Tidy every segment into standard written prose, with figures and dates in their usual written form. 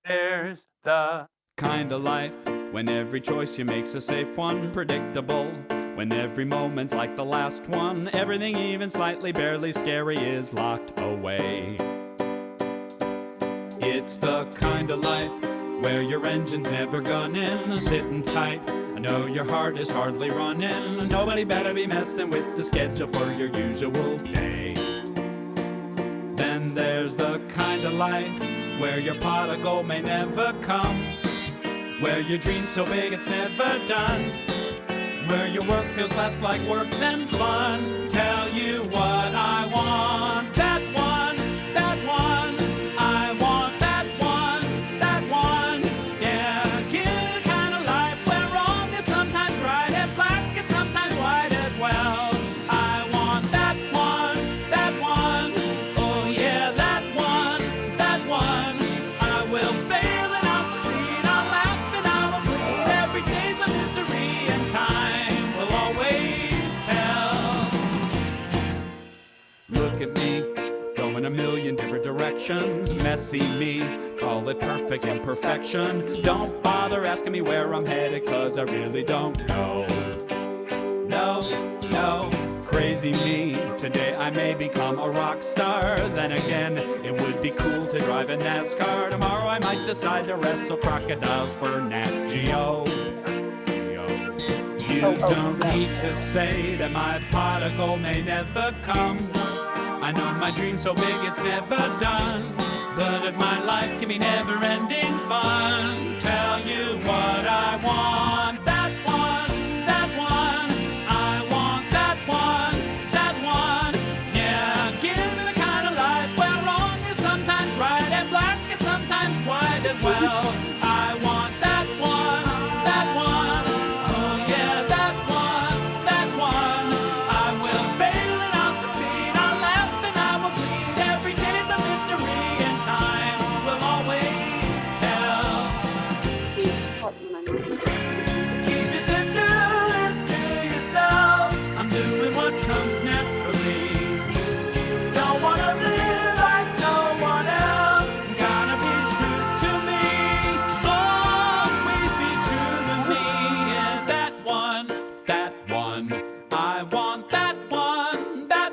There's the kind of life when every choice you make's a safe one, predictable. When every moment's like the last one, everything even slightly barely scary is locked away. It's the kind of life where your engine's never gunning, sitting tight. I know your heart is hardly running. Nobody better be messing with the schedule for your usual day. Then there's the kind of life where your pot of gold may never come, where your dream's so big it's never done, where your work feels less like work than fun. Tell you what I want, that one, I want that one, yeah. Give me the kind of life where wrong is sometimes right and black is sometimes white as well. I want that one, oh yeah, that one. I will fail and I'll succeed, I'll laugh and I will bleed. Every day's a mystery and time will always tell. Look at me, going a million different directions. Messy me, call it perfect imperfection. Don't bother asking me where I'm headed, cause I really don't know. No, crazy me. Today I may become a rock star. Then again, it would be cool to drive a NASCAR. Tomorrow I might decide to wrestle crocodiles for Nat Geo. You don't need to say that my pot of gold may never come. I know my dream's so big it's never done. But if my life can be never-ending fun, tell you what I want, that one, I want that one, yeah. Give me the kind of life where wrong is sometimes right and black is sometimes white as well. I want that one, oh yeah, that one. I will fail and I'll succeed, I'll laugh and I will bleed. Every day's a mystery and time will always tell. Keep it simple as to yourself. I'm doing what comes naturally. Don't wanna live like no one else. Gotta be true to me. Always be true to me. And that one, I want that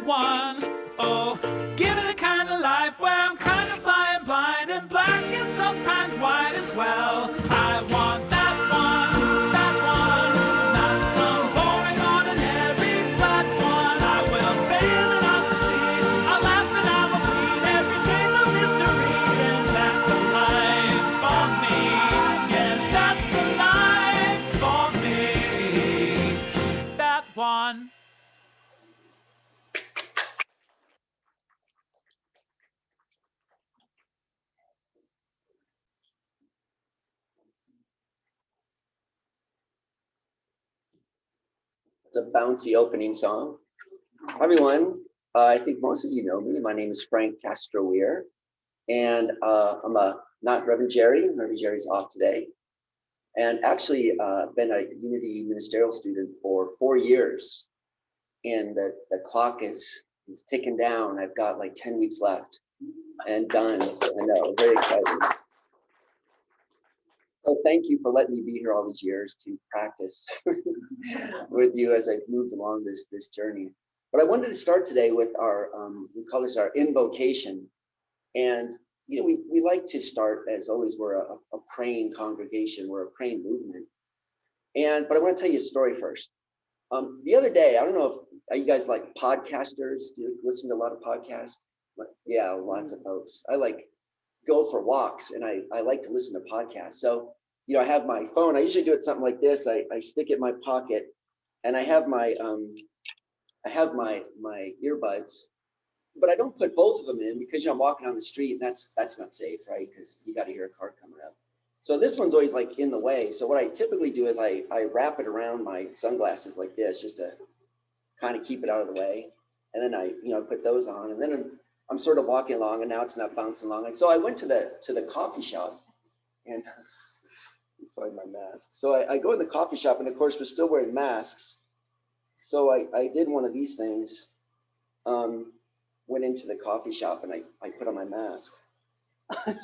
one. Oh, give me the kind of life where I'm kind of flying blind and black is sometimes white as well. I want that one, not some boring ordinary flat one. I will fail and I'll succeed, I'll laugh and I will bleed. Every day's a mystery and that's the life for me. Yeah, that's the life for me. That one. It's a bouncy opening song. Hi, everyone. I think most of you know me. My name is Frank Castro Wehr, and I'm not Reverend Jerry. Reverend Jerry's off today. And actually been a Unity ministerial student for 4 years. And the clock is ticking down. I've got like 10 weeks left and done. I know, very exciting. So thank you for letting me be here all these years to practice with you as I've moved along this journey. But I wanted to start today with our, we call this our invocation. And you know, we like to start, as always, we're a praying congregation, we're a praying movement. But I want to tell you a story first. The other day, I don't know if are you guys like podcasters? Do you listen to a lot of podcasts? Yeah, lots of folks. I like go for walks and I like to listen to podcasts. So, you know, I have my phone. I usually do it something like this. I stick it in my pocket and I have my earbuds, but I don't put both of them in because, you know, I'm walking on the street and that's not safe, right? Because you got to hear a car coming up. So this one's always like in the way. So what I typically do is I wrap it around my sunglasses like this, just to kind of keep it out of the way. And then I, you know, put those on, and then I'm sort of walking along, and now it's not bouncing along. And so I went to the coffee shop, and find my mask. So I go in the coffee shop, and of course we're still wearing masks. So I did one of these things. Went into the coffee shop and I put on my mask.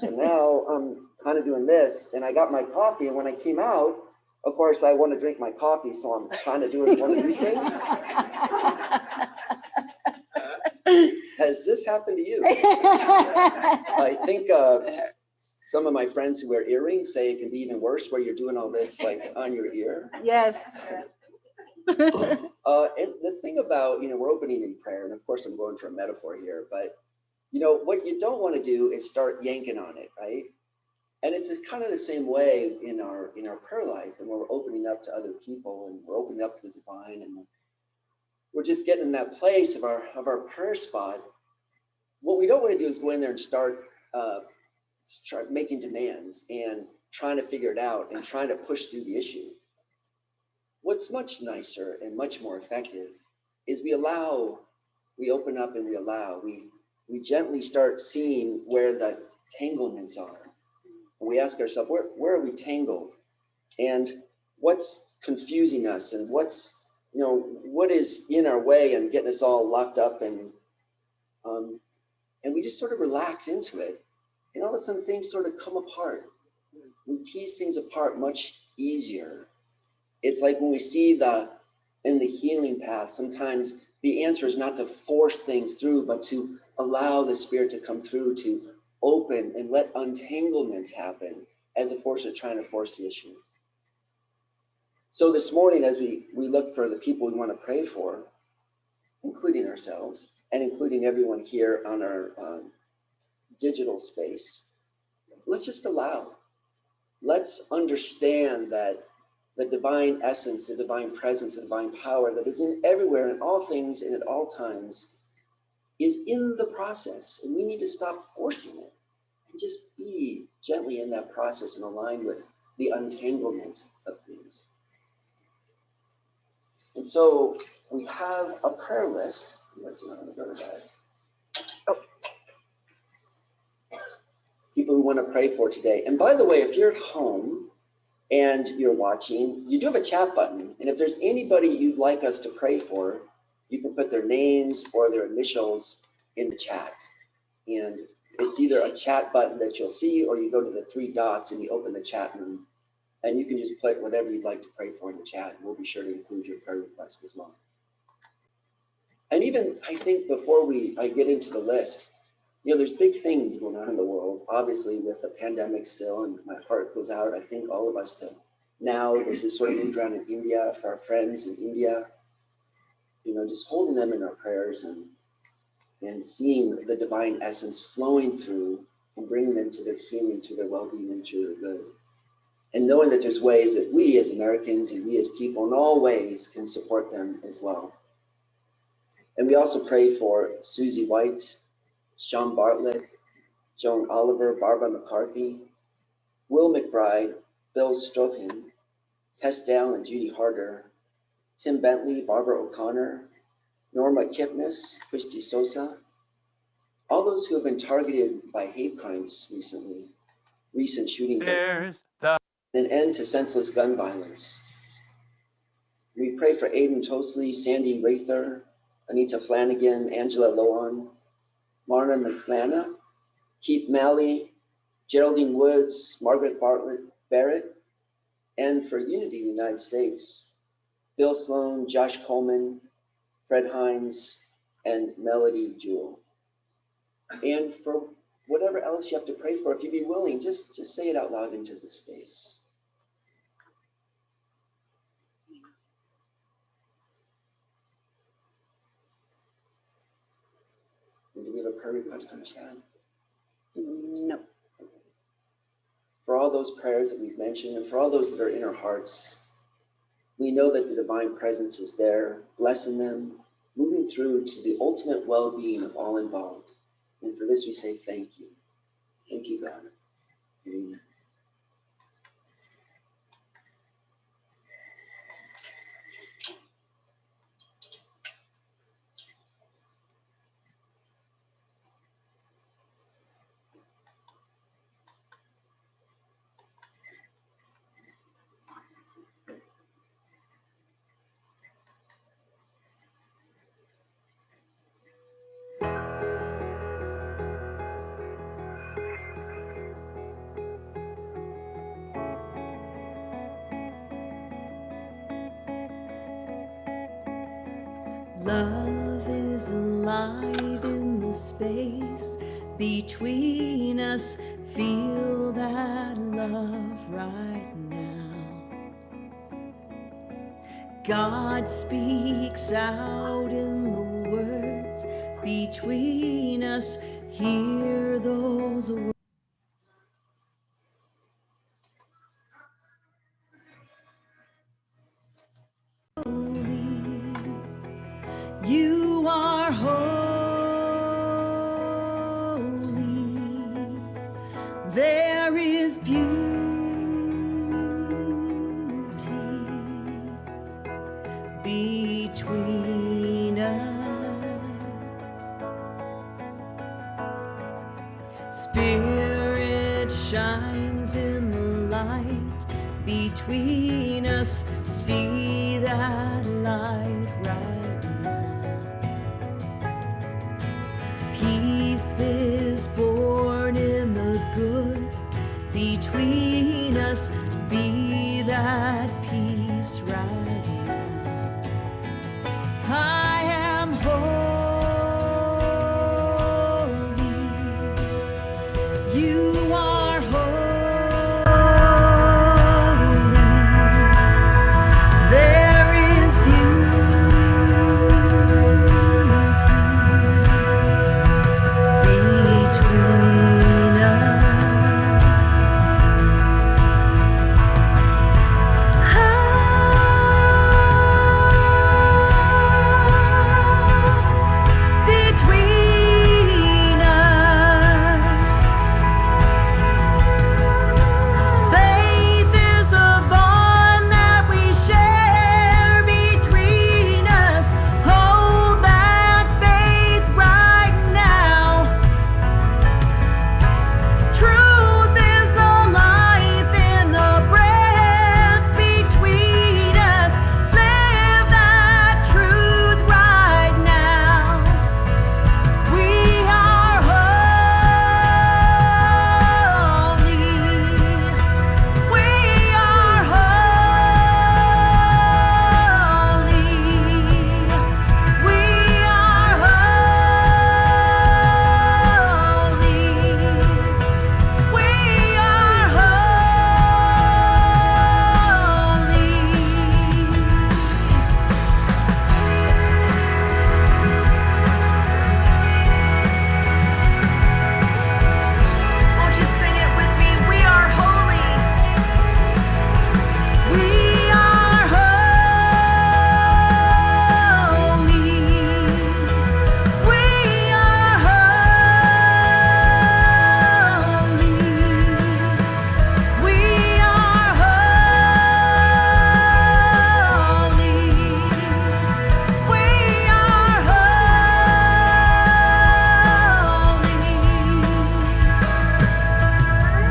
So now I'm kind of doing this, and I got my coffee, and when I came out, of course, I want to drink my coffee, so I'm kind of doing one of these things. Has this happened to you? I think some of my friends who wear earrings say it can be even worse, where you're doing all this like on your ear. Yes. And the thing about, we're opening in prayer, and of course I'm going for a metaphor here, but what you don't want to do is start yanking on it, right? And it's kind of the same way in our prayer life, and we're opening up to other people, and we're opening up to the divine, and we're just getting in that place of our prayer spot. What we don't want to do is go in there and start making demands and trying to figure it out and trying to push through the issue. What's much nicer and much more effective is we open up and we allow, we gently start seeing where the tanglements are. And we ask ourselves, where are we tangled? And what's confusing us? And what is in our way and getting us all locked up? And we just sort of relax into it. And all of a sudden things sort of come apart. We tease things apart much easier. It's like when we see in the healing path, sometimes the answer is not to force things through, but to allow the Spirit to come through, to open and let untanglements happen as opposed to trying to force the issue. So this morning, as we look for the people we want to pray for, including ourselves and including everyone here on our digital space, let's just allow. Let's understand that the divine essence, the divine presence, the divine power that is in everywhere, in all things, and at all times, is in the process. And we need to stop forcing it and just be gently in that process and align with the untanglement of things. And so we have a prayer list. Let's see, I'm going to go to that. People we want to pray for today. And by the way, if you're at home and you're watching, you do have a chat button. And if there's anybody you'd like us to pray for, you can put their names or their initials in the chat. And it's either a chat button that you'll see, or you go to the three dots and you open the chat room, and you can just put whatever you'd like to pray for in the chat. And we'll be sure to include your prayer request as well. And even, I think, before I get into the list, there's big things going on in the world, obviously with the pandemic still, and my heart goes out, I think, all of us to now, this is sort of moved around in India, for our friends in India, just holding them in our prayers and seeing the divine essence flowing through and bringing them to their healing, to their well-being, and to their good. And knowing that there's ways that we as Americans and we as people in all ways can support them as well. And we also pray for Susie White, Sean Bartlett, Joan Oliver, Barbara McCarthy, Will McBride, Bill Stropin, Tess Dale and Judy Harder, Tim Bentley, Barbara O'Connor, Norma Kipnis, Christy Sosa, all those who have been targeted by hate crimes recently, recent shooting, an end to senseless gun violence. We pray for Aidan Tosley, Sandy Rather, Anita Flanagan, Angela Lohan, Marna McManna, Keith Malley, Geraldine Woods, Margaret Barrett, and for Unity in the United States, Bill Sloan, Josh Coleman, Fred Hines, and Melody Jewell. And for whatever else you have to pray for, if you'd be willing, just say it out loud into the space. And do we have a prayer request in the chat? No. For all those prayers that we've mentioned, and for all those that are in our hearts, we know that the divine presence is there, blessing them, moving through to the ultimate well-being of all involved. And for this we say thank you. Thank you, God. Amen. Love is alive in the space between us. Feel that love right now. God speaks out in the words between us. Hear those words. You are holy. There is beauty between us. Spirit shines in the light between us. See that light right now. Peace is born in the good between us. Be that peace right now. I am holy. You are holy. There is beauty between us. Between us. Faith is the bond that we share between us. Hold that faith right now. Truth is the life in the breath between us. Live that truth right now. We are holy. We are holy. We are holy. We are Won't you sing it with me? We are holy. We are holy. We are holy. We are holy. We are holy.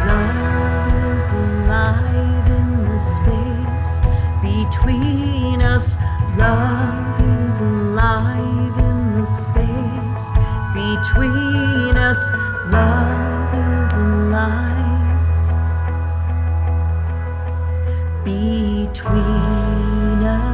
Love is alive in the space between us. Love is alive in the space between us. Love is alive between us.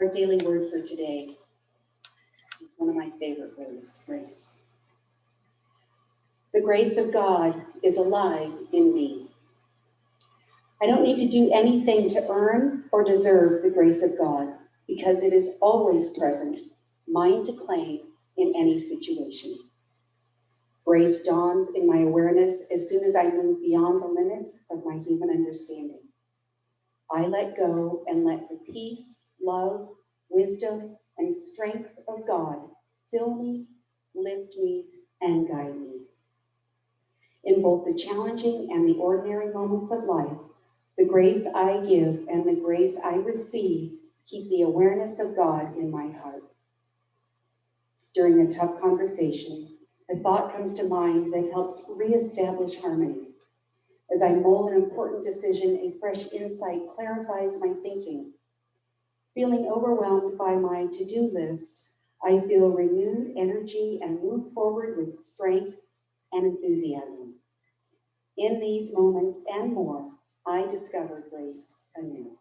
Our daily word for today is one of my favorite words, grace. The grace of God is alive in me. I don't need to do anything to earn or deserve the grace of God because it is always present, mine to claim in any situation. Grace dawns in my awareness as soon as I move beyond the limits of my human understanding. I let go and let the peace, love, wisdom, and strength of God fill me, lift me, and guide me. In both the challenging and the ordinary moments of life, the grace I give and the grace I receive keep the awareness of God in my heart. During a tough conversation, a thought comes to mind that helps reestablish harmony. As I mull an important decision, a fresh insight clarifies my thinking. Feeling overwhelmed by my to-do list, I feel renewed energy and move forward with strength and enthusiasm. In these moments and more, I discover grace anew.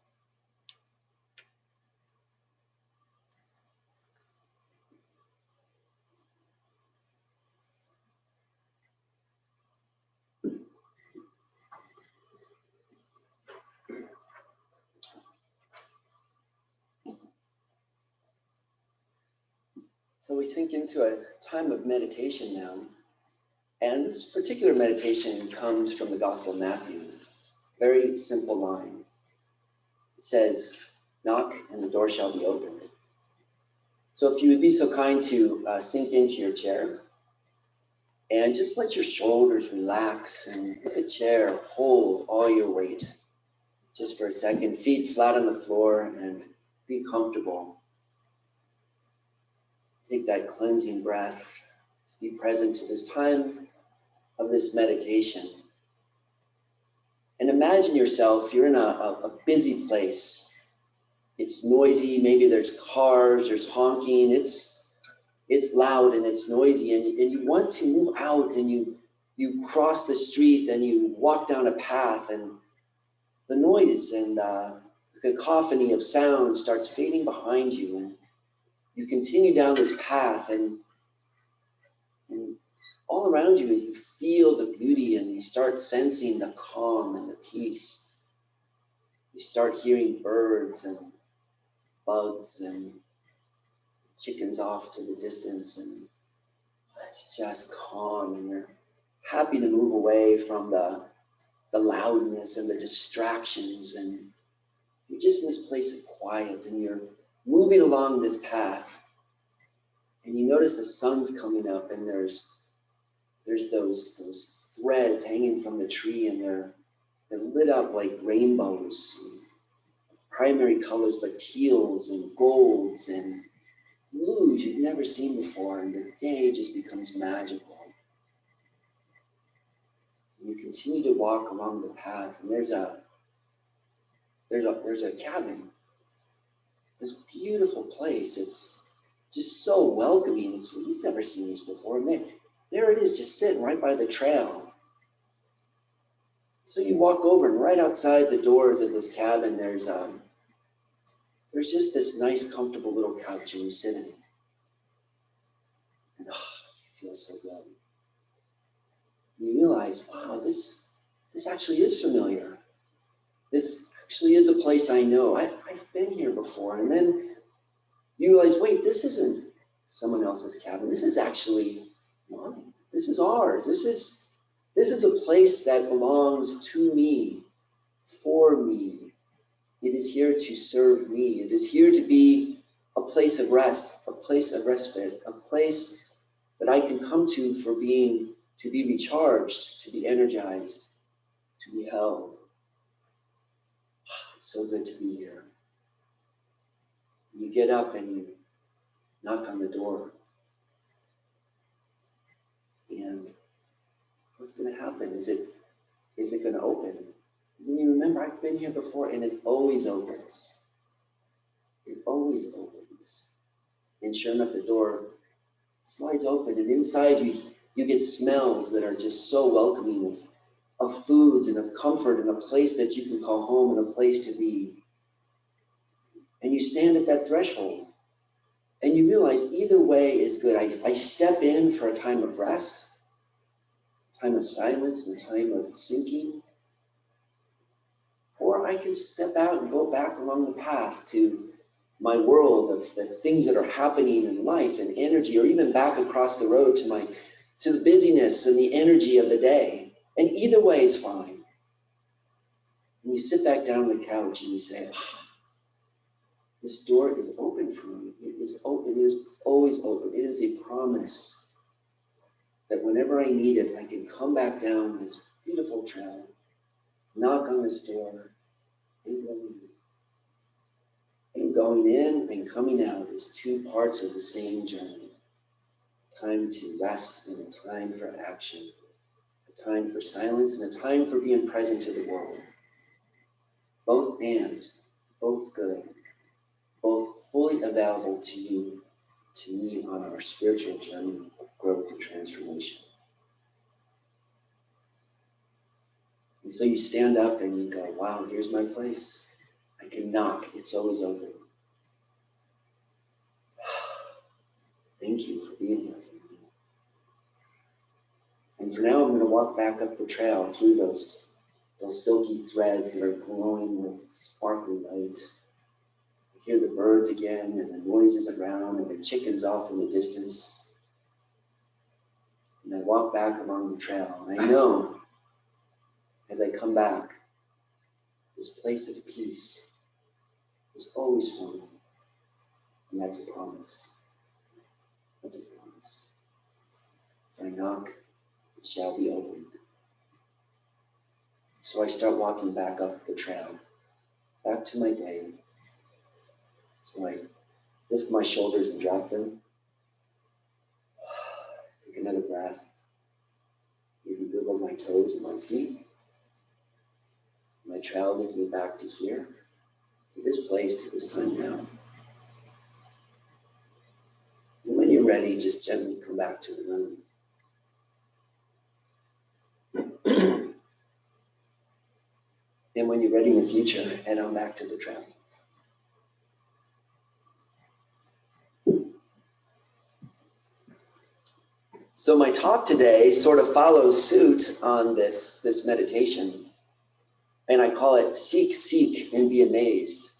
So we sink into a time of meditation now. And this particular meditation comes from the Gospel of Matthew. Very simple line. It says, knock and the door shall be opened. So if you would be so kind to sink into your chair and just let your shoulders relax and let the chair hold all your weight. Just for a second, feet flat on the floor and be comfortable. Take that cleansing breath. Be present to this time of this meditation. And imagine yourself, you're in a busy place. It's noisy, maybe there's cars, there's honking, it's loud and it's noisy, and you want to move out, and you cross the street and you walk down a path, and the noise and the cacophony of sound starts fading behind you, and you continue down this path, and all around you, you feel the beauty and you start sensing the calm and the peace. You start hearing birds and bugs and chickens off to the distance, and it's just calm, and you're happy to move away from the loudness and the distractions, and you're just in this place of quiet, and you're moving along this path, and you notice the sun's coming up, and there's those threads hanging from the tree, and they're lit up like rainbows, primary colors, but teals and golds and blues you've never seen before, and the day just becomes magical. You continue to walk along the path, and there's a cabin. This beautiful place. It's just so welcoming. You've never seen this before, and there it is, just sitting right by the trail. So you walk over, and right outside the doors of this cabin, there's just this nice, comfortable little couch, and you sit in it. And you feel so good. You realize, wow, this actually is familiar. This actually is a place I know. I've been here before. And then you realize, wait, this isn't someone else's cabin. This is actually mine. This is ours. This is a place that belongs to me, for me. It is here to serve me. It is here to be a place of rest, a place of respite, a place that I can come to to be recharged, to be energized, to be held. It's so good to be here. You get up and you knock on the door. And what's going to happen? Is it going to open? And then you remember, I've been here before, and it always opens. It always opens. And sure enough, the door slides open, and inside you get smells that are just so welcoming of foods and of comfort and a place that you can call home and a place to be. And you stand at that threshold, and you realize either way is good. I step in for a time of rest, time of silence, and time of sinking. Or I can step out and go back along the path to my world of the things that are happening in life and energy, or even back across the road to the busyness and the energy of the day. And either way is fine. And you sit back down on the couch and you say, this door is open for me. It is open. It is always open. It is a promise that whenever I need it, I can come back down this beautiful trail, knock on this door, and go in. And going in and coming out is two parts of the same journey. time to rest and a time for action, a time for silence and a time for being present to the world. Both and, both good, both fully available to you, to me on our spiritual journey of growth and transformation. And so you stand up and you go, wow, here's my place. I can knock, it's always open. Thank you for being here for me. And for now, I'm going to walk back up the trail through those silky threads that are glowing with sparkly light. I hear the birds again and the noises around and the chickens off in the distance. And I walk back along the trail, and I know as I come back, this place of peace is always for me. And that's a promise. That's a promise. If I knock, it shall be opened. So I start walking back up the trail, back to my day. So I lift my shoulders and drop them. Take another breath. Maybe wiggle my toes and my feet. My trail leads me back to here, to this place, to this time now. And when you're ready, just gently come back to the room. And when you're ready in the future, head on back to the trail. So my talk today sort of follows suit on this meditation. And I call it Seek, Seek, and Be Amazed.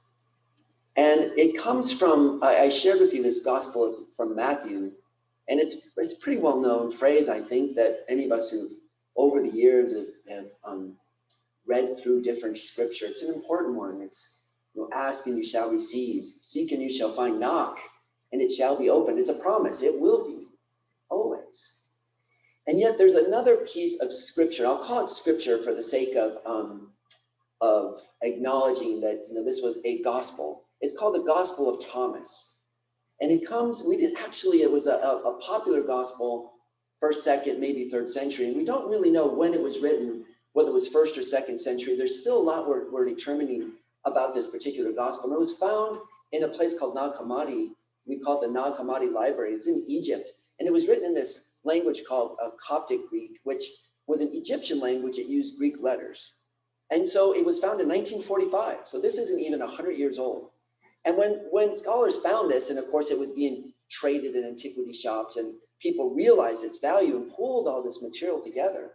And it comes from, I shared with you this gospel from Matthew, and it's a pretty well-known phrase, I think, that any of us who've over the years have read through different scripture. It's an important one. It's, ask and you shall receive, seek and you shall find, knock and it shall be opened. It's a promise. It will be, always. And yet there's another piece of scripture. I'll call it scripture for the sake of acknowledging that this was a gospel. It's called the Gospel of Thomas. And it comes, it was a popular gospel, 1st, 2nd, maybe 3rd century. And we don't really know when it was written, whether it was 1st or 2nd century. There's still a lot we're determining about this particular gospel. And it was found in a place called Nag Hammadi. We call it the Nag Hammadi Library. It's in Egypt. And it was written in this language called Coptic Greek, which was an Egyptian language that used Greek letters. And so it was found in 1945. So this isn't even 100 years old. And when scholars found this, and of course it was being traded in antiquity shops, and people realized its value and pulled all this material together.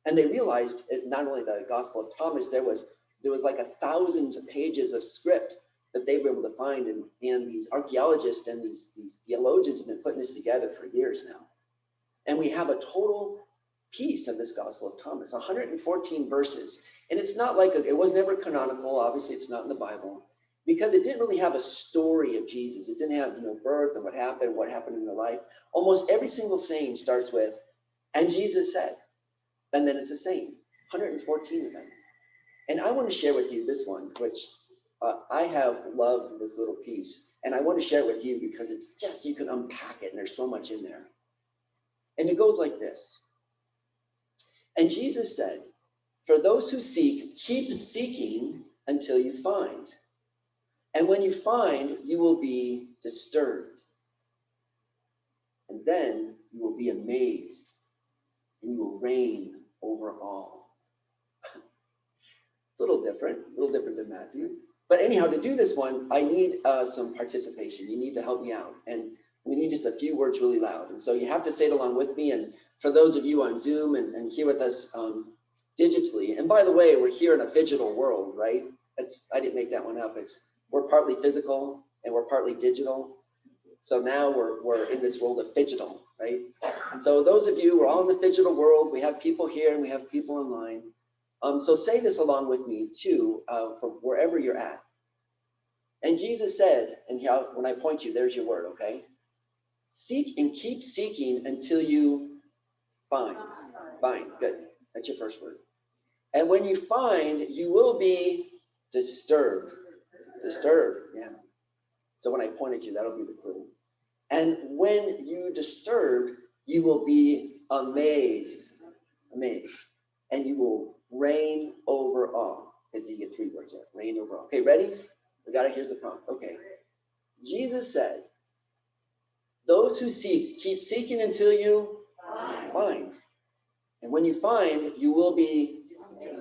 And they realized not only the Gospel of Thomas, there was like 1,000 pages of script that they were able to find. And these archaeologists and these theologians have been putting this together for years now. And we have a total piece of this Gospel of Thomas, 114 verses. And it's not like, it was never canonical. Obviously, it's not in the Bible, because it didn't really have a story of Jesus. It didn't have, birth and what happened in their life. Almost every single saying starts with, and Jesus said, and then it's a saying, 114 of them. And I want to share with you this one, which I have loved this little piece. And I want to share it with you because it's just, you can unpack it and there's so much in there. And it goes like this. And Jesus said, for those who seek, keep seeking until you find. And when you find, you will be disturbed. And then you will be amazed, and you will reign over all. It's a little different than Matthew. But anyhow, to do this one, I need some participation. You need to help me out. And we need just a few words really loud. And so you have to say it along with me. And for those of you on Zoom and here with us digitally, and by the way, we're here in a phygital world, right? I didn't make that one up. We're partly physical and we're partly digital. So now we're in this world of phygital, right? So those of you, we're all in the phygital world. We have people here and we have people online. So say this along with me too, from wherever you're at. And Jesus said, and here, when I point you, there's your word, okay? Seek and keep seeking until you find. Find, good. That's your first word. And when you find, you will be disturbed. Disturbed, yeah. So when I point at you, that'll be the clue. And when you disturb, you will be amazed, and you will reign over all. Because you get 3 words there, reign over all. Okay, ready? We got it. Here's the prompt. Okay. Jesus said, those who seek, keep seeking until you find. And when you find, you will be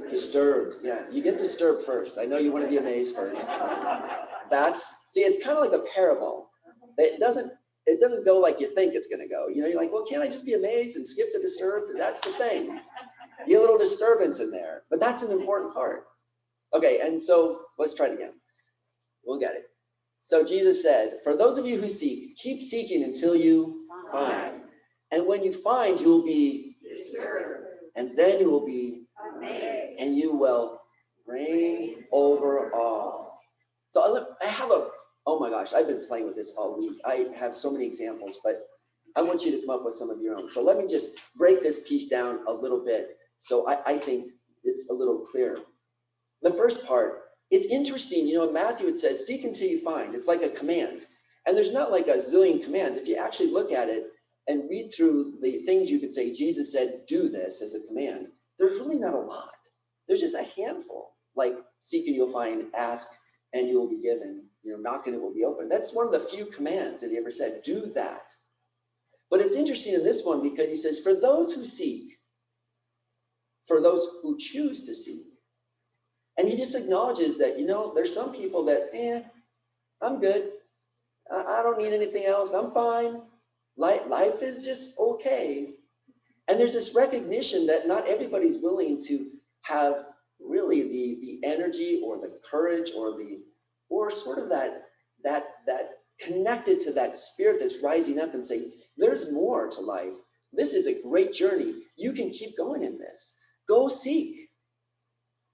disturbed. Yeah, you get disturbed first. I know you want to be amazed first. See, it's kind of like a parable. It doesn't go like you think it's going to go. You're like, well, can't I just be amazed and skip the disturbed? That's the thing. You get a little disturbance in there, but that's an important part. Okay, and so let's try it again. We'll get it. So Jesus said, for those of you who seek, keep seeking until you find. And when you find, you will be disturbed. And then you will be amazed. And you will reign over all. So oh my gosh, I've been playing with this all week. I have so many examples, but I want you to come up with some of your own. So let me just break this piece down a little bit so I think it's a little clearer. The first part, it's interesting, in Matthew it says, seek until you find. It's like a command. And there's not like a zillion commands. If you actually look at it and read through the things you could say, Jesus said, do this as a command, there's really not a lot. There's just a handful, like seek and you'll find, ask and you will be given, knock and it will be open. That's one of the few commands that he ever said, do that. But it's interesting in this one because he says, for those who seek, for those who choose to seek. And he just acknowledges that, there's some people that, I'm good. I don't need anything else. I'm fine. Life is just okay. And there's this recognition that not everybody's willing to have really the energy or the courage or sort of that connected to that spirit that's rising up and saying, there's more to life. This is a great journey. You can keep going in this. Go seek.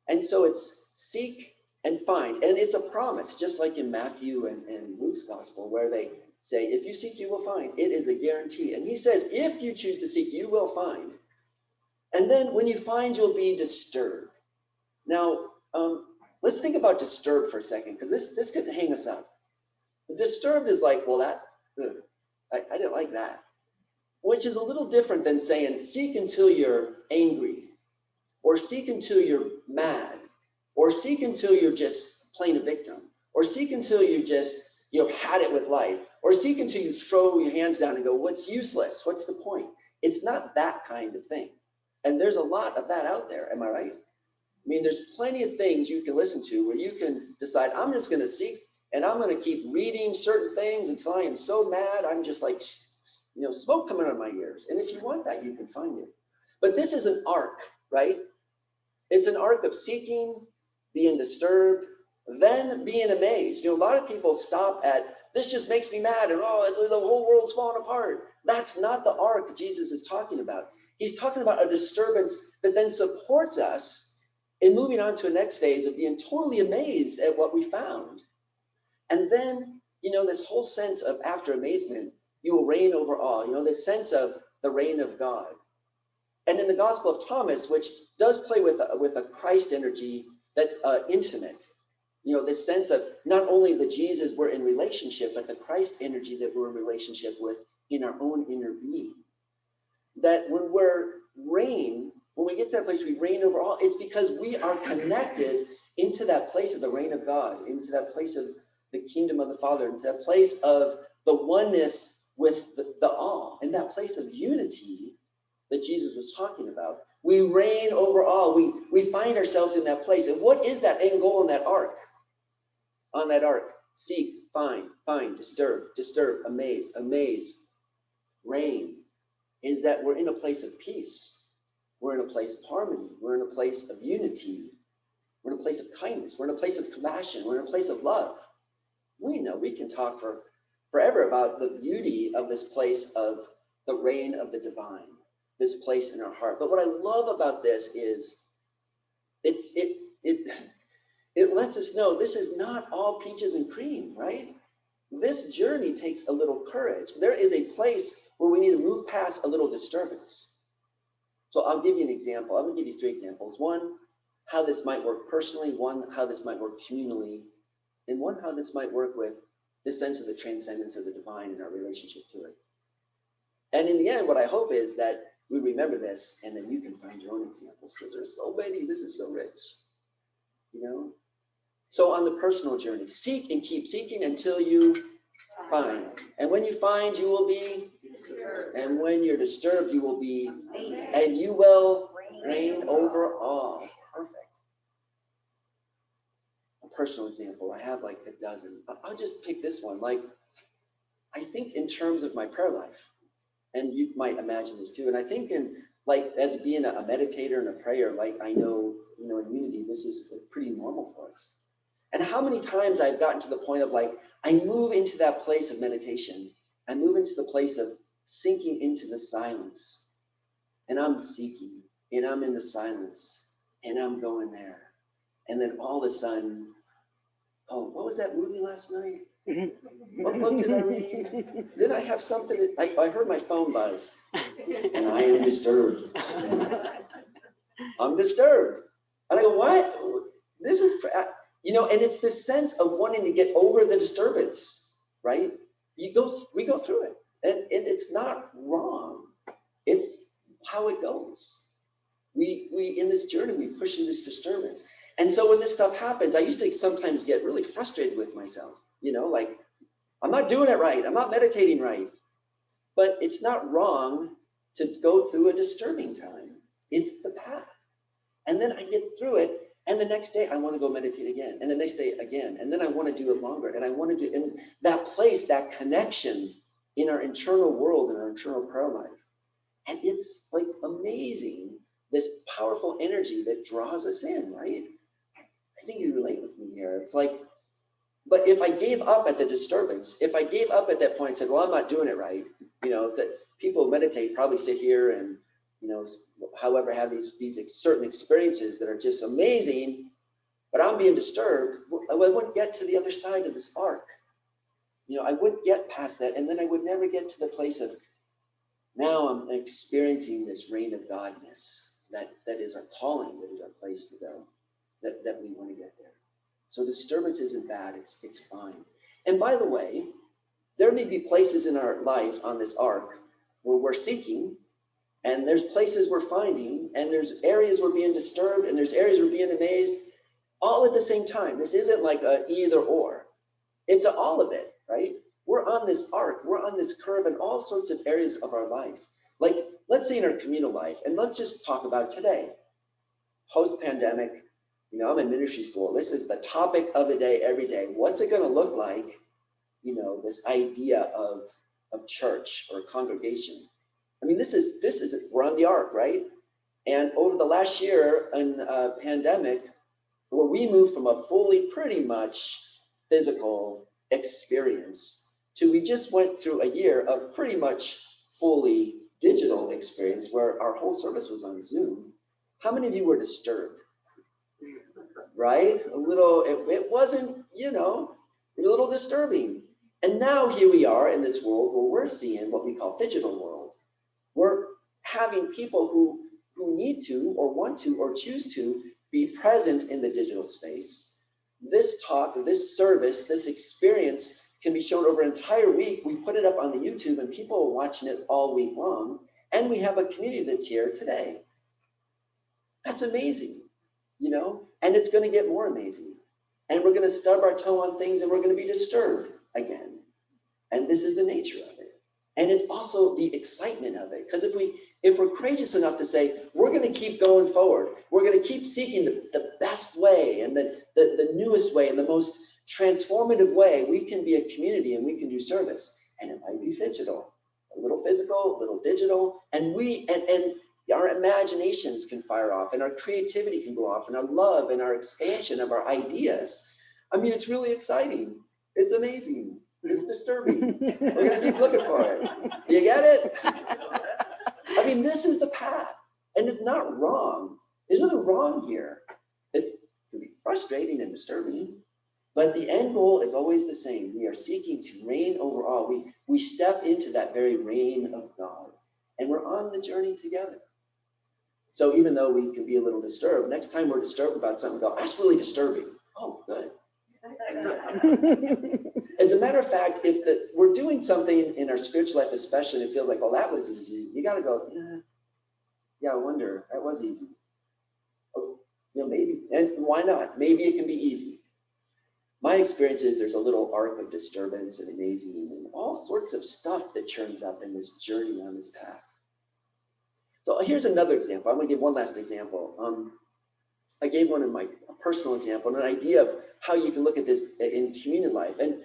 And so it's seek and find. And it's a promise, just like in Matthew and Luke's gospel, where they say, if you seek, you will find. It is a guarantee. And he says, if you choose to seek, you will find. And then when you find, you'll be disturbed. Now, let's think about disturbed for a second, because this could hang us up. Disturbed is like, well, I didn't like that. Which is a little different than saying, seek until you're angry, or seek until you're mad, or seek until you're just plain a victim, or seek until you just, had it with life, or seek until you throw your hands down and go, what's useless? What's the point? It's not that kind of thing. And there's a lot of that out there. Am I right? I mean, there's plenty of things you can listen to where you can decide, I'm just going to seek and I'm going to keep reading certain things until I am so mad. I'm just like, smoke coming out of my ears. And if you want that, you can find it. But this is an arc, right? It's an arc of seeking, being disturbed, then being amazed. A lot of people stop at, this just makes me mad, and it's like the whole world's falling apart. That's not the arc Jesus is talking about. He's talking about a disturbance that then supports us in moving on to a next phase of being totally amazed at what we found. And then, this whole sense of after amazement, you will reign over all, this sense of the reign of God. And in the Gospel of Thomas, which does play with a Christ energy that's intimate, this sense of not only the Jesus we're in relationship, but the Christ energy that we're in relationship with in our own inner being. That when we get to that place, we reign over all, it's because we are connected into that place of the reign of God, into that place of the kingdom of the Father, into that place of the oneness with the all, in that place of unity that Jesus was talking about. We reign over all. We find ourselves in that place. And what is that end goal on that arc? On that arc, seek, find, disturb, amaze, reign, is that we're in a place of peace. We're in a place of harmony. We're in a place of unity. We're in a place of kindness. We're in a place of compassion. We're in a place of love. We know we can talk forever about the beauty of this place of the reign of the divine, this place in our heart. But what I love about this is it lets us know this is not all peaches and cream, right? This journey takes a little courage. There is a place where we need to move past a little disturbance. So I'll give you an example. I'm going to give you 3 examples. One, how this might work personally. One, how this might work communally. And one, how this might work with this sense of the transcendence of the divine in our relationship to it. And in the end, what I hope is that we remember this, and then you can find your own examples, because there's so many. This is so rich, you know? So on the personal journey, seek and keep seeking until you find. And when you find, you will be disturbed. And when you're disturbed, you will be, and you will reign over all. Perfect. A personal example, I have like a dozen. I'll just pick this one. Like, I think in terms of my prayer life, and you might imagine this too, and I think in like as being a meditator and a prayer, like I know, you know, in unity, this is pretty normal for us. And how many times I've gotten to the point of like, I move into that place of meditation. I move into the place of sinking into the silence. And I'm seeking, and I'm in the silence, and I'm going there. And then all of a sudden, oh, what was that movie last night? What book did I read? Did I have something? I heard my phone buzz, and I am disturbed. I'm disturbed. And I go, what? This is, you know, and it's this sense of wanting to get over the disturbance, right? We go through it, and it's not wrong. It's how it goes. We in this journey, we push through this disturbance. And so when this stuff happens, I used to sometimes get really frustrated with myself, you know, like, I'm not doing it right. I'm not meditating right. But it's not wrong to go through a disturbing time. It's the path. And then I get through it. And the next day I want to go meditate again. And the next day again. And then I want to do it longer. And I want to do, and that place, that connection in our internal world, in our internal prayer life. And it's like amazing, this powerful energy that draws us in, right? I think you relate with me here. It's like, but if I gave up at the disturbance, if I gave up at that point and said, well, I'm not doing it right, you know, that people meditate probably sit here and, you know, however, have these certain experiences that are just amazing, but I'm being disturbed, I wouldn't get to the other side of this arc. You know, I wouldn't get past that, and then I would never get to the place of, now I'm experiencing this reign of Godness, that is our calling, that is our place to go, that we want to get there. So disturbance isn't bad, it's fine. And by the way, there may be places in our life on this arc where we're seeking, and there's places we're finding, and there's areas we're being disturbed, and there's areas we're being amazed, all at the same time. This isn't like a either or. It's all of it, right? We're on this arc, we're on this curve in all sorts of areas of our life. Like, let's say in our communal life, and let's just talk about today. Post-pandemic, you know, I'm in ministry school. This is the topic of the day every day. What's it going to look like, you know, this idea of church or congregation? I mean, this is we're on the arc, right? And over the last year in pandemic, where we moved from a fully pretty much physical experience to we just went through a year of pretty much fully digital experience where our whole service was on Zoom. How many of you were disturbed? Right? A little, it wasn't, you know, a little disturbing. And now here we are in this world where we're seeing what we call digital world. We're having people who need to or want to or choose to be present in the digital space. This talk, this service, this experience can be shown over an entire week. We put it up on the YouTube and people are watching it all week long. And we have a community that's here today. That's amazing, you know, and it's going to get more amazing. And we're going to stub our toe on things and we're going to be disturbed again. And this is the nature of it. And it's also the excitement of it. Because if we're courageous enough to say, we're going to keep going forward, we're going to keep seeking the best way and the newest way and the most transformative way, we can be a community and we can do service. And it might be digital, a little physical, a little digital. And our imaginations can fire off and our creativity can go off and our love and our expansion of our ideas. I mean, it's really exciting. It's amazing. It's disturbing. We're going to keep looking for it. You get it? I mean, this is the path. And it's not wrong. There's nothing wrong here. It can be frustrating and disturbing, but the end goal is always the same. We are seeking to reign over all. We step into that very reign of God, and we're on the journey together. So even though we can be a little disturbed, next time we're disturbed about something, go, that's really disturbing. Oh, good. As a matter of fact, if we're doing something in our spiritual life, especially, and it feels like, oh, that was easy, you got to go, yeah, I wonder, that was easy. Oh, maybe, and why not? Maybe it can be easy. My experience is there's a little arc of disturbance and amazing and all sorts of stuff that churns up in this journey on this path. So here's another example. I'm going to give one last example. I gave one in my personal example, an idea of how you can look at this in communion life. And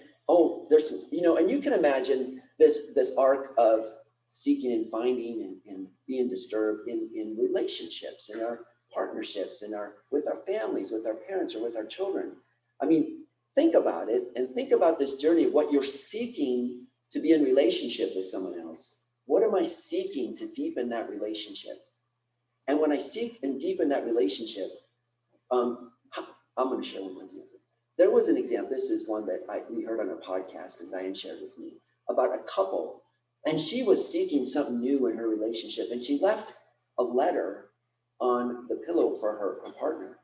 there's some, and you can imagine this arc of seeking and finding and being disturbed in relationships, in our partnerships, with our families, with our parents, or with our children. I mean, think about it and think about this journey of what you're seeking to be in relationship with someone else. What am I seeking to deepen that relationship? And when I seek and deepen that relationship, I'm going to share one with you. There was an example. This is one that we heard on a podcast and Diane shared with me about a couple. And she was seeking something new in her relationship. And she left a letter on the pillow for her partner.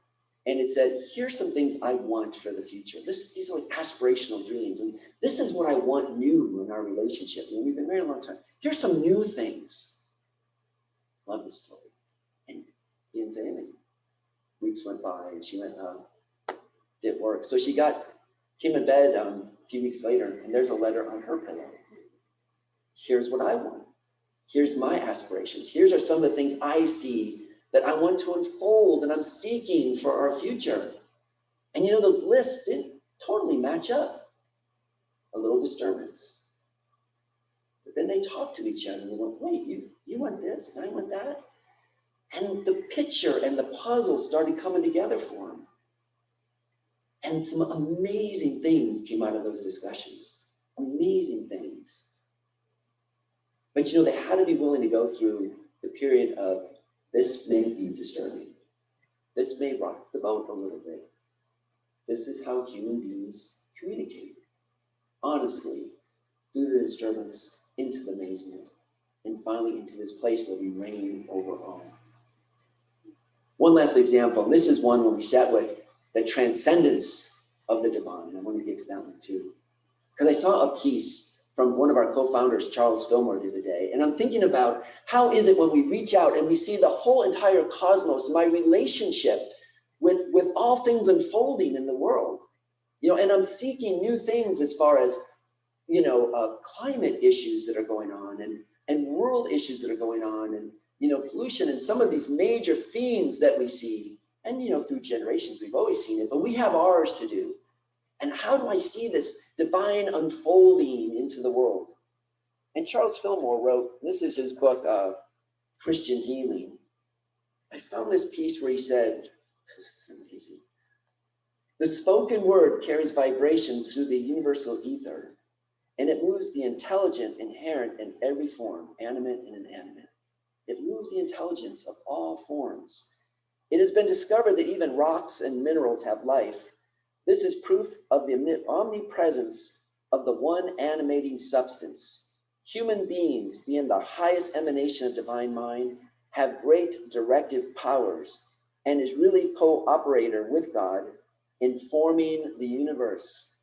And it said, here's some things I want for the future. These are like aspirational dreams. And this is what I want new in our relationship. And we've been married a long time. Here's some new things. Love this story. And he didn't say anything. Weeks went by and she went, didn't work. So she came in bed a few weeks later and there's a letter on her pillow. Here's what I want. Here's my aspirations. Here's are some of the things I see that I want to unfold and I'm seeking for our future. And those lists didn't totally match up. A little disturbance. But then they talked to each other and they went, wait, you want this and I want that? And the picture and the puzzle started coming together for them. And some amazing things came out of those discussions. Amazing things. But they had to be willing to go through the period of, this may be disturbing. This may rock the boat a little bit. This is how human beings communicate. Honestly, through the disturbance, into the amazement, and finally into this place where we reign over all. One last example, and this is one when we sat with the transcendence of the divine, and I want to get to that one too. Because I saw a piece from one of our co-founders, Charles Fillmore, the other day, and I'm thinking about how is it when we reach out and we see the whole entire cosmos, my relationship with all things unfolding in the world, and I'm seeking new things as far as, climate issues that are going on and world issues that are going on and, pollution and some of these major themes that we see. And, through generations, we've always seen it, but we have ours to do. And how do I see this divine unfolding into the world? And Charles Fillmore wrote, this is his book, Christian Healing. I found this piece where he said, this is amazing. The spoken word carries vibrations through the universal ether, and it moves the intelligent inherent in every form, animate and inanimate. It moves the intelligence of all forms. It has been discovered that even rocks and minerals have life. This is proof of the omnipresence of the one animating substance. Human beings, being the highest emanation of divine mind, have great directive powers and is really co-operator with God in forming the universe.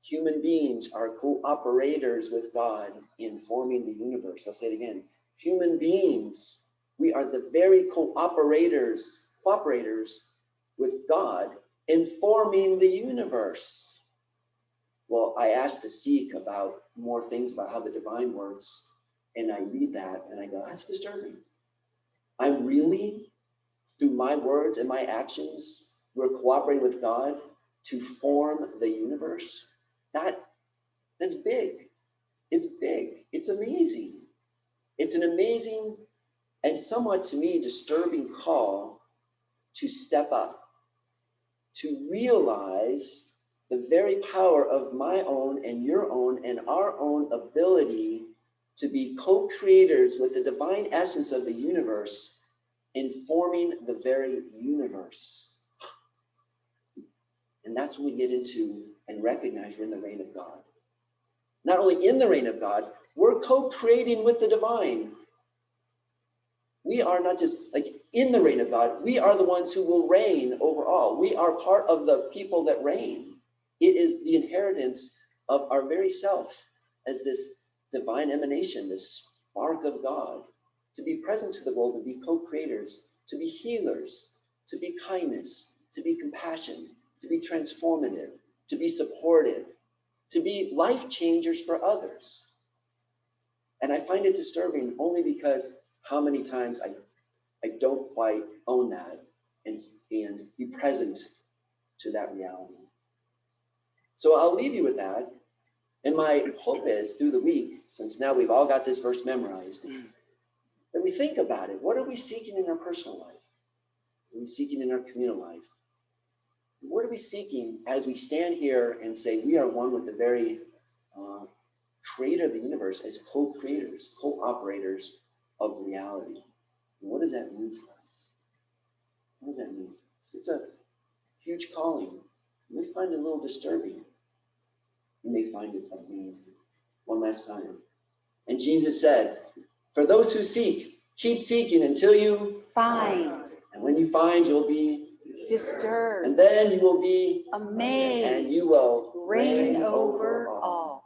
Human beings are cooperators with God in forming the universe. I'll say it again. Human beings, we are the very cooperators with God in forming the universe. Well, I asked to seek about more things about how the divine works, and I read that and I go, that's disturbing. I'm really, through my words and my actions, we're cooperating with God to form the universe. That's big. It's big. It's amazing. It's an amazing and somewhat, to me, disturbing call to step up, to realize the very power of my own and your own and our own ability to be co-creators with the divine essence of the universe in forming the very universe. And that's when we get into and recognize we're in the reign of God. Not only in the reign of God, we're co-creating with the divine. We are not just like in the reign of God, we are the ones who will reign over all. We are part of the people that reign It is the inheritance of our very self as this divine emanation, this spark of God, to be present to the world, to be co-creators, to be healers, to be kindness, to be compassion, to be transformative, to be supportive, to be life changers for others. And I find it disturbing only because how many times I don't quite own that and be present to that reality. So I'll leave you with that. And my hope is through the week, since now we've all got this verse memorized, that we think about it. What are we seeking in our personal life? What are we seeking in our communal life? What are we seeking as we stand here and say we are one with the very creator of the universe as co-creators, co-operators of reality? And what does that mean for us? What does that mean for us? It's a huge calling. You may find it a little disturbing. You may find it amazing. One last time. And Jesus said, for those who seek, keep seeking until you Find. And when you find, you'll be Disturbed. And then you will be Amazed. And you will reign over all.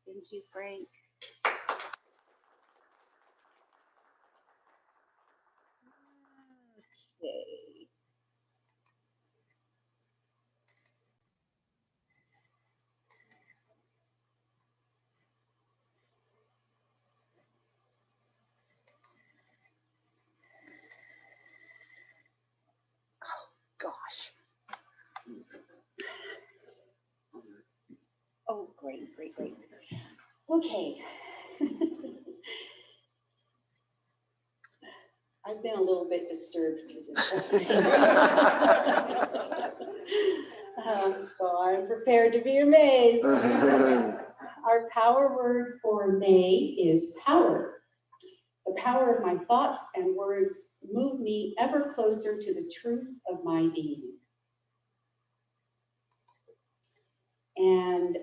Thank you, Frank. Okay. Oh, gosh. Oh, great. Okay. I've been a little bit disturbed through this whole thing. So I'm prepared to be amazed. Our power word for May is power. The power of my thoughts and words move me ever closer to the truth of my being. And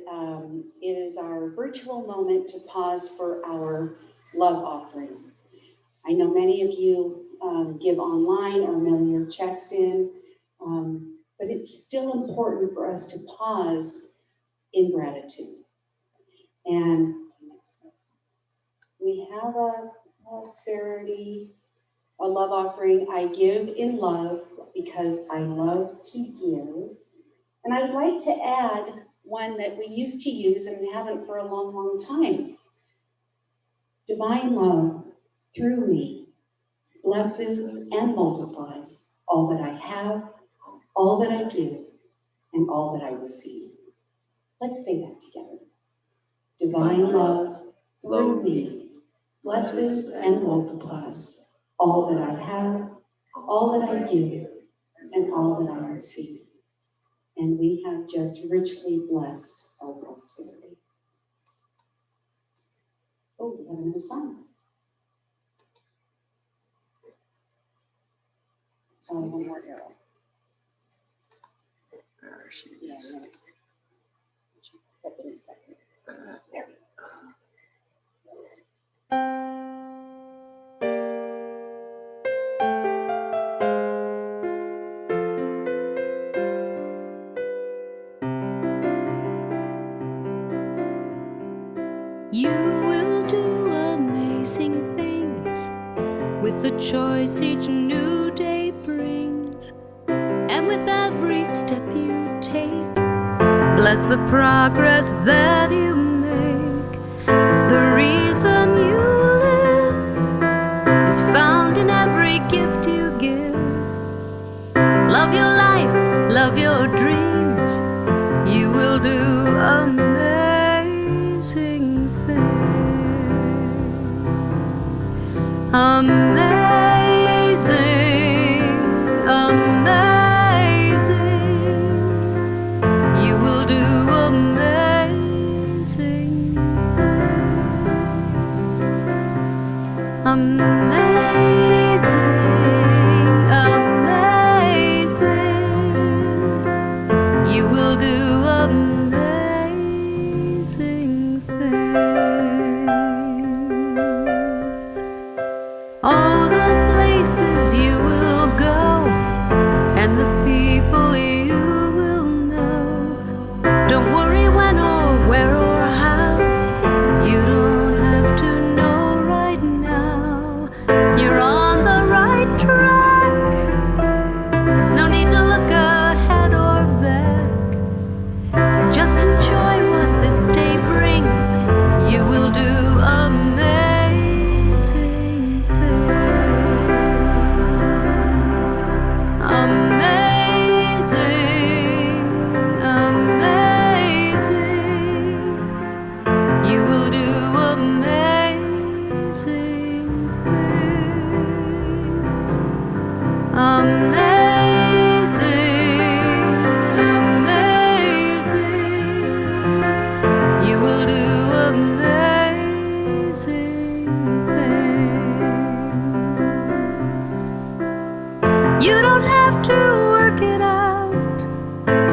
it is our virtual moment to pause for our love offering. I know many of you give online or mail your checks in, but it's still important for us to pause in gratitude. And we have a prosperity, a love offering. I give in love because I love to give. And I'd like to add one that we used to use and haven't for a long, long time. Divine love through me blesses and multiplies all that I have, all that I give, and all that I receive. Let's say that together. Divine love through me blesses and multiplies all that I have, all that I give, and all that I receive. And we have just richly blessed our prosperity. Oh, we have another song. One more arrow. There she Yeah, is. yeah. Flip it in a second. There we go. You will do amazing things with the choice each new day brings, and with every step you take, bless the progress that you make. The reason you live is found in every gift you give. Love your life, love your dreams. You will do amazing things. Amazing, amazing. You will do amazing things. Amazing, amazing. You will do amazing things. All the places you will go amazing. You will do amazing things. You don't have to work it out,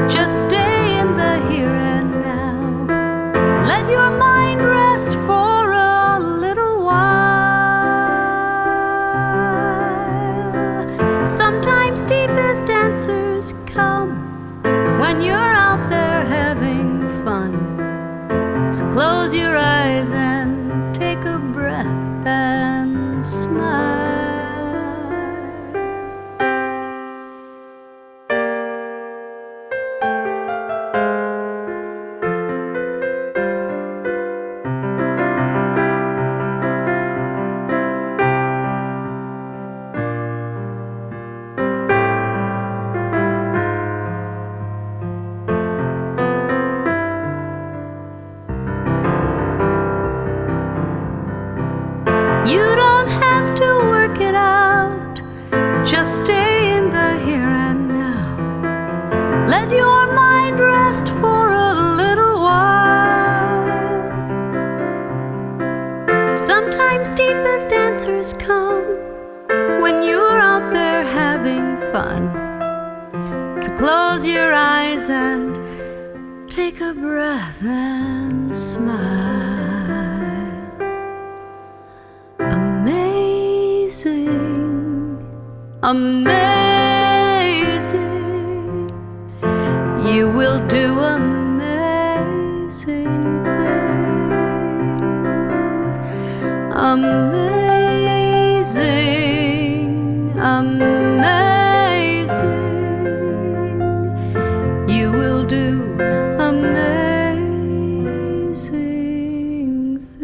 just stay in the here and now. Let your mind rest for a little while. Sometimes deepest answers come when you're out there having fun. So close your eyes and take a breath and smile. You don't have to work it out, just stay in the here and now. Let your mind rest for a little while. Sometimes deepest answers come when you're out there having fun. So close your eyes and take a breath and smile. Amazing, amazing. You will do amazing things. Amazing, amazing. You will do amazing things.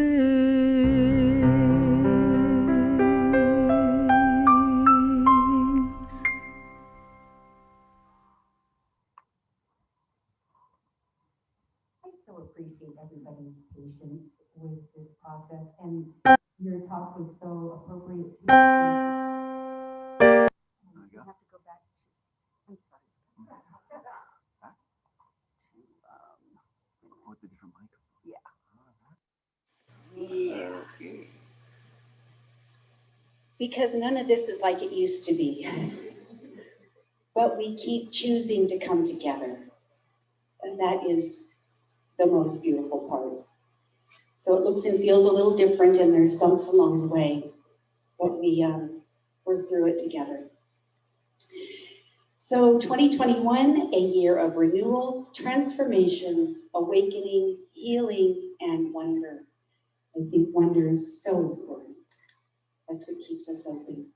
I so appreciate everybody's patience with this process, and your talk was so appropriate to me. You have to go back to, I'm sorry. With the different mic. Yeah. Because none of this is like it used to be. But we keep choosing to come together. And that is the most beautiful part. So it looks and feels a little different, and there's bumps along the way, but we're through it together. So 2021, a year of renewal, transformation, awakening, healing, and wonder. I think wonder is so important. That's what keeps us open.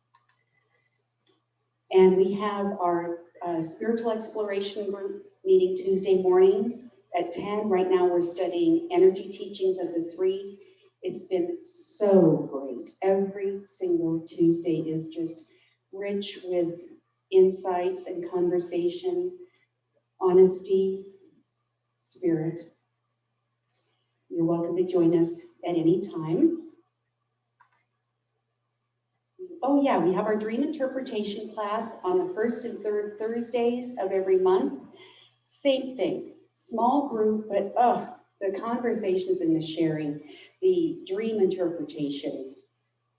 And we have our spiritual exploration group meeting Tuesday mornings at 10. Right now we're studying energy teachings of the three. It's been so great. Every single Tuesday is just rich with insights and conversation, honesty, spirit. You're welcome to join us at any time. Oh yeah, we have our dream interpretation class on the first and third Thursdays of every month. Same thing, small group, but the conversations and the sharing, the dream interpretation,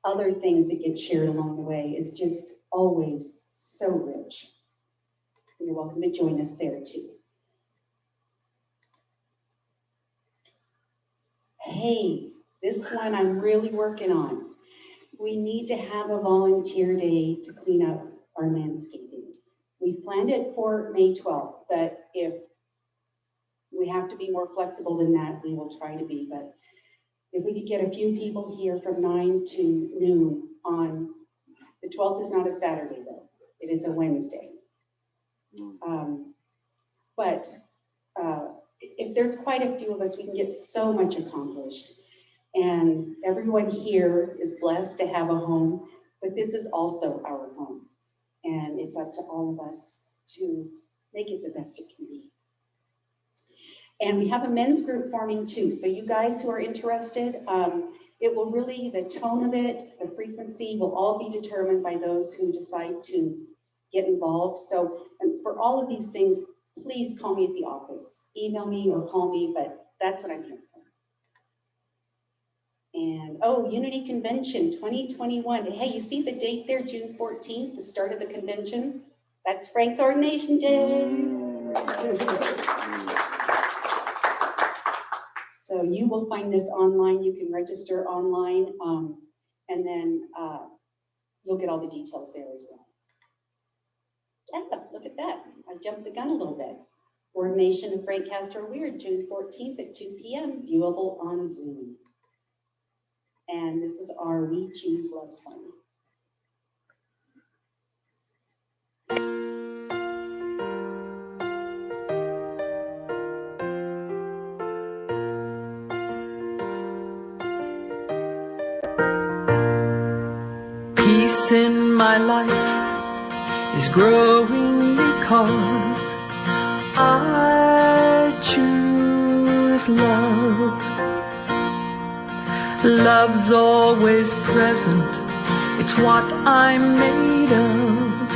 other things that get shared along the way is just always so rich. You're welcome to join us there too. Hey, this one I'm really working on. We need to have a volunteer day to clean up our landscaping. We've planned it for May 12th, but if we have to be more flexible than that, we will try to be. But if we could get a few people here from 9 to noon on, the 12th is not a Saturday though, it is a Wednesday. But if there's quite a few of us, we can get so much accomplished. And everyone here is blessed to have a home, but this is also our home. And it's up to all of us to make it the best it can be. And we have a men's group forming too. So you guys who are interested, it will really, the tone of it, the frequency will all be determined by those who decide to get involved. So, and for all of these things, please call me at the office, email me or call me, but that's what I'm here for. And, oh, Unity Convention 2021. Hey, you see the date there, June 14th, the start of the convention? That's Frank's ordination day. So you will find this online. You can register online, and then you'll get all the details there as well. Yeah, look at that. I jumped the gun a little bit. Ordination of Frank Castro Wehr, June 14th at 2 p.m., viewable on Zoom. And this is our We Choose Love song. Peace in my life is growing because I choose love. Love's always present, it's what I'm made of.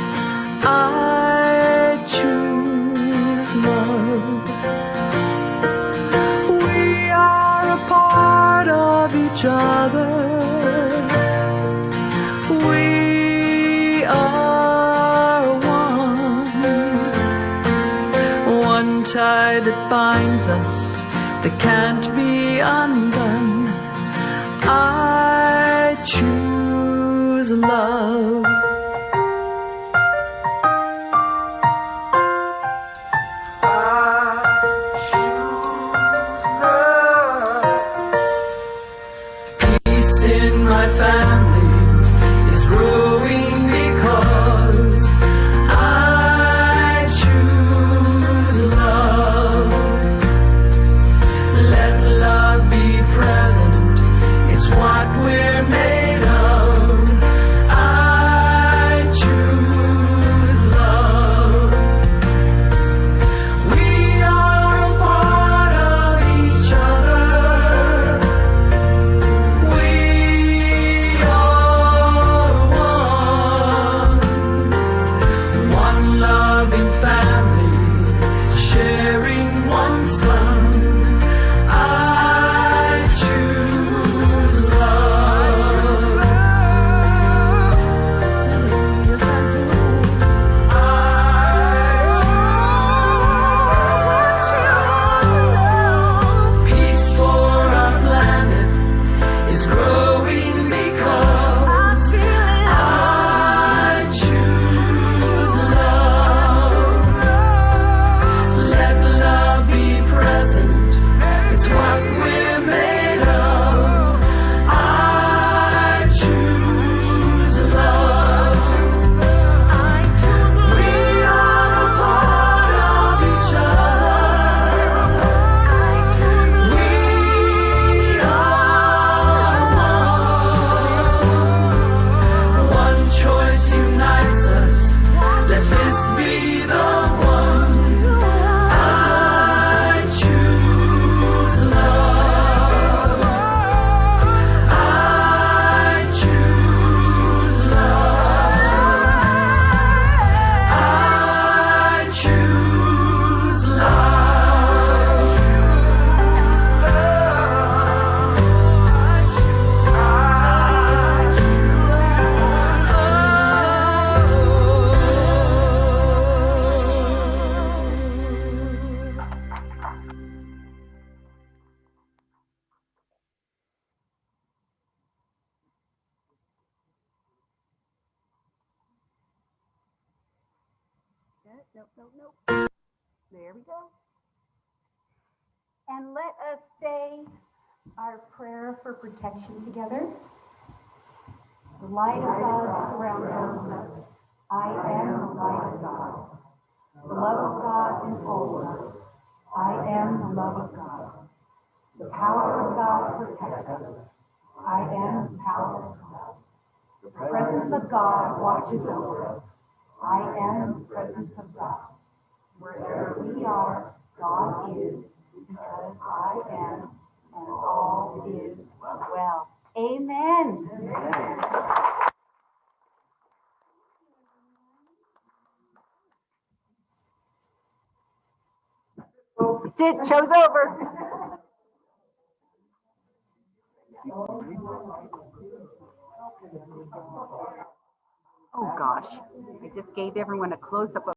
I choose love. We are a part of each other. We are one tie that binds us, that can't be undone. I choose love. Peace in my family is growing because I choose love. Let love be present, it's what we're made of. I choose love. We are a part of each other. We are one loving family, sharing one son. I choose love. Peace for our planet is growing because I choose love. Let love be present, it's what we're made of. I choose love. We are a part of each other. We are one choice unites us. Let this be the one. I choose love. I choose love. I choose Nope. There we go. And let us say our prayer for protection together. The light of God surrounds us. I am the light of God. The love of God enfolds us. I am the love of God. The power of God protects us. I am the power of God. The presence of God watches over us. I am the presence of God. Wherever we are, God is, because I am, and all is well. Amen. That's it, show's over. Oh gosh, I just gave everyone a close-up of